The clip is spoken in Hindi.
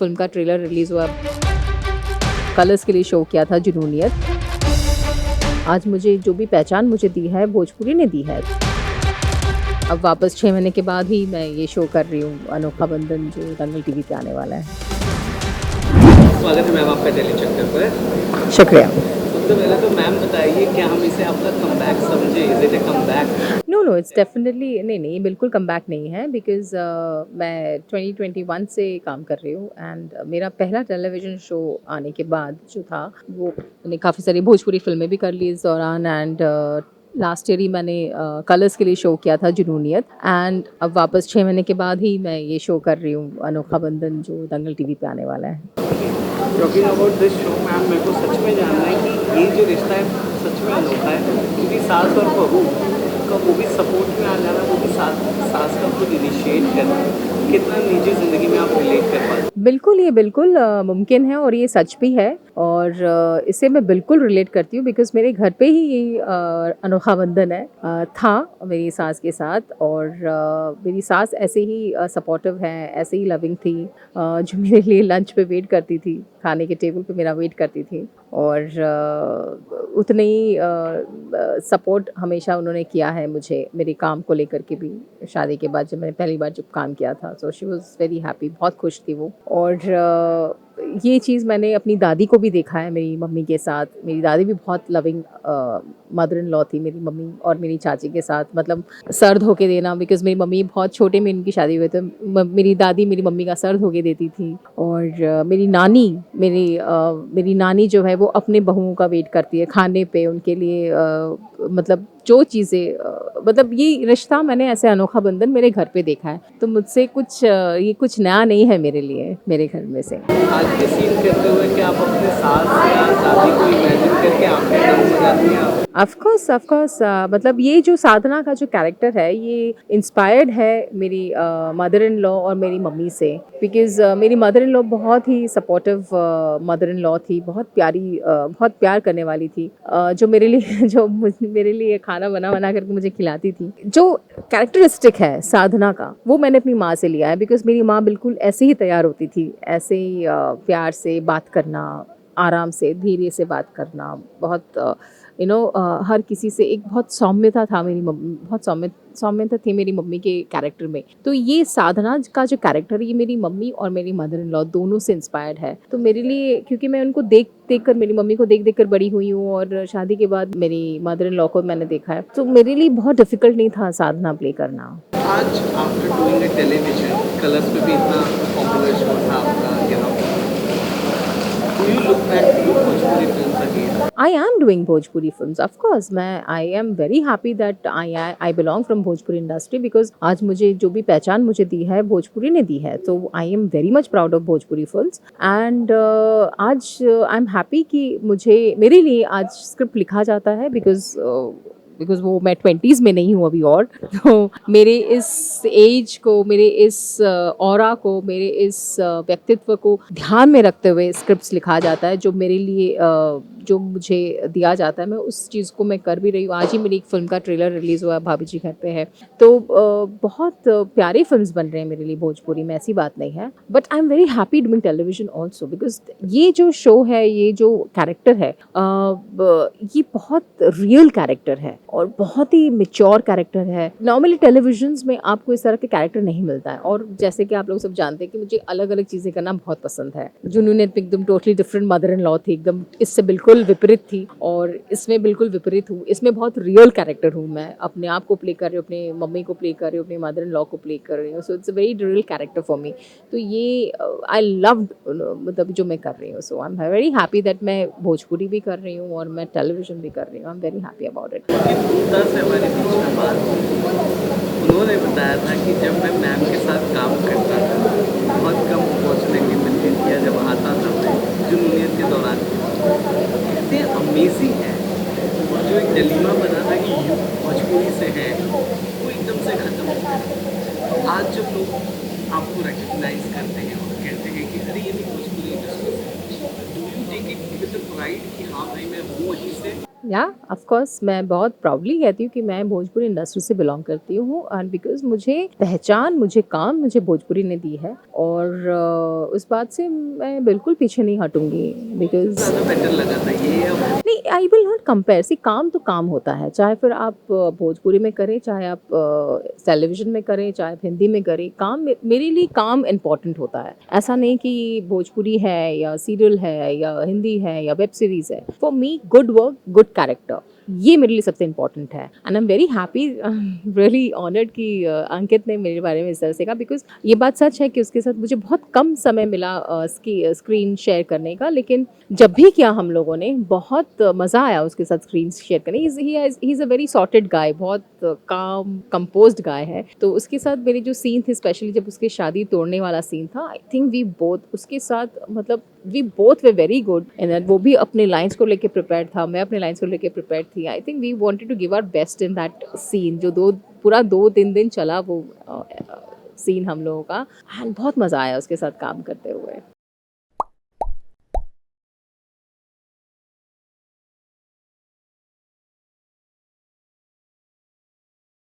फिल्म का ट्रेलर रिलीज़ हुआ, कलर्स के लिए शो किया था जुनूनियत। आज मुझे जो भी पहचान मुझे दी है भोजपुरी ने दी है। अब वापस 6 महीने के बाद ही मैं ये शो कर रही हूँ, अनोखा बंधन, जो दंगल टीवी पे आने वाला है। स्वागत है मैम आपका डेली चक्कर पर। शुक्रिया। सबसे पहले तो मैम बताइए क्या हम इसे आपका कमबैक समझे? Is it a comeback? No, it's definitely नहीं, बिल्कुल कमबैक नहीं है बिकॉज़ मैं 2021 से काम कर रही हूँ एंड मेरा पहला टेलीविज़न शो आने के बाद जो था, वो मैंने काफ़ी सारी भोजपुरी फ़िल्में भी कर ली इस दौरान एंड लास्ट ईयर ही मैंने कलर्स के लिए शो किया था जुनूनियत एंड अब वापस 6 महीने के बाद ही मैं ये शो कर रही हूँ, अनोखा बंधन, जो दंगल टीवी पे आने वाला है। Talking about this show ma'am, मेरे को सच में जानना है कि ये जो रिश्ता है सच में अनोखा है, क्योंकि सास और बहू का वो भी सपोर्ट में आ जाना, वो भी सास का खुद इनिशिएट करना, कितना निजी ज़िंदगी में आप रिलेट कर पाते? बिल्कुल, ये बिल्कुल मुमकिन है और ये सच भी है और इससे मैं बिल्कुल रिलेट करती हूँ बिकॉज़ मेरे घर पे ही ये अनोखा बंधन है था मेरी सास के साथ और मेरी सास ऐसे ही सपोर्टिव है, ऐसे ही लविंग थी, जो मेरे लिए लंच पे वेट करती थी, खाने के टेबल पे मेरा वेट करती थी और उतने ही सपोर्ट हमेशा उन्होंने किया है मुझे, मेरे काम को लेकर के भी। शादी के बाद जब मैंने पहली बार जब काम किया था, so she was very happy, बहुत खुश थी वो। और ये चीज़ मैंने अपनी दादी को भी देखा है मेरी मम्मी के साथ। मेरी दादी भी बहुत लविंग मदर इन लॉ थी मेरी मम्मी और मेरी चाची के साथ, मतलब सर धो के देना, बिकॉज़ मेरी मम्मी बहुत छोटे में उनकी शादी हुई, तो मेरी दादी मेरी मम्मी का सर धो के देती थी और मेरी नानी जो है वो अपने बहुओं का वेट करती है खाने पे उनके लिए, मतलब जो चीज़ें, मतलब ये रिश्ता मैंने ऐसे अनोखा बंधन मेरे घर पे देखा है, तो मुझसे ये कुछ नया नहीं है मेरे लिए, मेरे घर में से। आज के सीन करते हुए क्या आप अपने सास या दादी को इमेजिन करके आंखें बंद हो जाती हैं आप? ऑफ कोर्स, मतलब ये जो साधना का जो कैरेक्टर है ये इंस्पायर्ड है मेरी मदर इन लॉ और मेरी मम्मी से, बिकॉज़ मेरी मदर इन लॉ बहुत ही सपोर्टिव मदर इन लॉ थी, बहुत प्यारी, बहुत प्यार करने वाली थी, जो मेरे लिए मेरे लिए खाना बना बना करके मुझे खिलाती थी। जो कैरेक्टरिस्टिक है साधना का वो मैंने अपनी माँ से लिया है, बिकॉज़ मेरी माँ बिल्कुल ऐसे ही तैयार होती थी, ऐसे ही प्यार से बात करना, आराम से धीरे से बात करना, बहुत हर किसी से एक बहुत सौम्यता था मेरी मम्मी, बहुत सौम्यता थी मेरी मम्मी के कैरेक्टर में। तो ये साधना का जो कैरेक्टर है ये मेरी मम्मी और मेरी मदर इन लॉ दोनों से इंस्पायर्ड है। तो मेरे लिए, क्योंकि मैं उनको देख कर, मेरी मम्मी को देख कर बड़ी हुई हूँ और शादी के बाद मेरी मदर इन लॉ को मैंने देखा है, तो मेरे लिए बहुत डिफिकल्ट नहीं था साधना प्ले करना। आज after doing a television, Colors पे भी इतना पॉपुलर शो था आपका, do you look back to Bhojpuri films again? I am doing Bhojpuri films, of course. I am very happy that I belong from Bhojpuri industry because आज मुझे जो भी पहचान मुझे दी है भोजपुरी ने दी है, तो I am very much proud of Bhojpuri films and आज I am happy कि मेरे लिए आज स्क्रिप्ट लिखा जाता है बिकॉज वो मैं 20s में नहीं हूँ अभी, और तो मेरे इस एज को, मेरे इस ऑरा को, मेरे इस व्यक्तित्व को ध्यान में रखते हुए स्क्रिप्ट्स लिखा जाता है, जो मेरे लिए जो मुझे दिया जाता है, मैं उस चीज़ को मैं कर भी रही हूँ। आज ही मेरी एक फ़िल्म का ट्रेलर रिलीज़ हुआ है, भाभी जी घर पे है, तो बहुत प्यारी फिल्म्स बन रहे हैं मेरे लिए भोजपुरी में, ऐसी बात नहीं है। But I am very happy doing television also because ये जो शो है, ये जो कैरेक्टर है, ये बहुत रियल कैरेक्टर है और बहुत ही मेच्योर कैरेक्टर है। नॉर्मली टेलीविजन्स में आपको इस तरह के कैरेक्टर नहीं मिलता है, और जैसे कि आप लोग सब जानते हैं कि मुझे अलग अलग चीज़ें करना बहुत पसंद है। जुनूनियत में एकदम totally different mother in law थी, एकदम इससे बिल्कुल विपरीत थी, और इसमें बिल्कुल विपरीत हूँ। इसमें बहुत रियल कैरेक्टर हूँ, मैं अपने आप को प्ले कर रही हूँ, अपने मम्मी को प्ले कर रही हूँ, अपनी मदर इन लॉ को प्ले कर रही हूँ, so it's a very real character for me. तो ये आई लव्ड, मतलब जो मैं कर रही हूँ, so I am very happy that मैं भोजपुरी भी कर रही हूँ और मैं टेलीविजन भी कर रही हूँ। I am very happy about it. Geeta से हमारे बीच में बात हुई, उन्होंने बताया था कि जब मैं मैम के साथ काम करता था, बहुत कम अपॉर्चुनिटी मिलती थी, या जब आता था मैं जुनूनियत के दौरान, इतने अमेजिंग है, और जो एक जलीमा बना था कि यू भोजपुरी से है, वो एकदम से ख़त्म हो गया। आज जब लोग आपको रिकग्नाइज करते हैं और कहते हैं कि अरे ये भी भोजपुरी इंडस्ट्री से, do you take it with pride कि हाँ भाई मैं हूँ वहीं से? या ऑफ कोर्स मैं बहुत प्राउडली कहती हूँ कि मैं भोजपुरी इंडस्ट्री से बिलोंग करती हूँ एंड बिकॉज मुझे पहचान, मुझे काम मुझे भोजपुरी ने दी है और उस बात से मैं बिल्कुल पीछे नहीं हटूंगी बिकॉज ज़्यादा बेटर लगा था ये अब नहीं, आई विल नॉट कंपेयर। सी काम तो काम होता है, चाहे फिर आप भोजपुरी में करें, चाहे आप टेलीविजन में करें, चाहे आप हिंदी में करें, काम मेरे लिए काम इम्पॉर्टेंट होता है। ऐसा नहीं कि भोजपुरी है या सीरियल है या हिंदी है या वेब सीरीज है। For me good work, good character, ये मेरे लिए सबसे इम्पोर्टेंट है and I am very happy, really honoured कि अंकित ने मेरे बारे में इस तरह से कहा बिकॉज ये बात सच है कि उसके साथ मुझे बहुत कम समय मिला स्क्रीन शेयर करने का, लेकिन जब भी किया हम लोगों ने बहुत मज़ा आया उसके साथ स्क्रीन शेयर करने। He is a very sorted guy, बहुत काम कंपोज्ड गाय है। तो उसके साथ मेरे जो सीन थे, स्पेशली जब उसकी शादी तोड़ने वाला सीन था, आई थिंक वी बोथ उसके साथ मतलब we both were very good in that. वो भी अपने लाइन्स को लेके प्रिपेयर्ड था, मैं अपने लाइन्स को लेके प्रिपेयर्ड थी। I think we wanted to give our best in that scene, जो पूरा 2-3 दिन चला वो सीन हम लोगों का, एंड बहुत मज़ा आया उसके साथ काम करते हुए।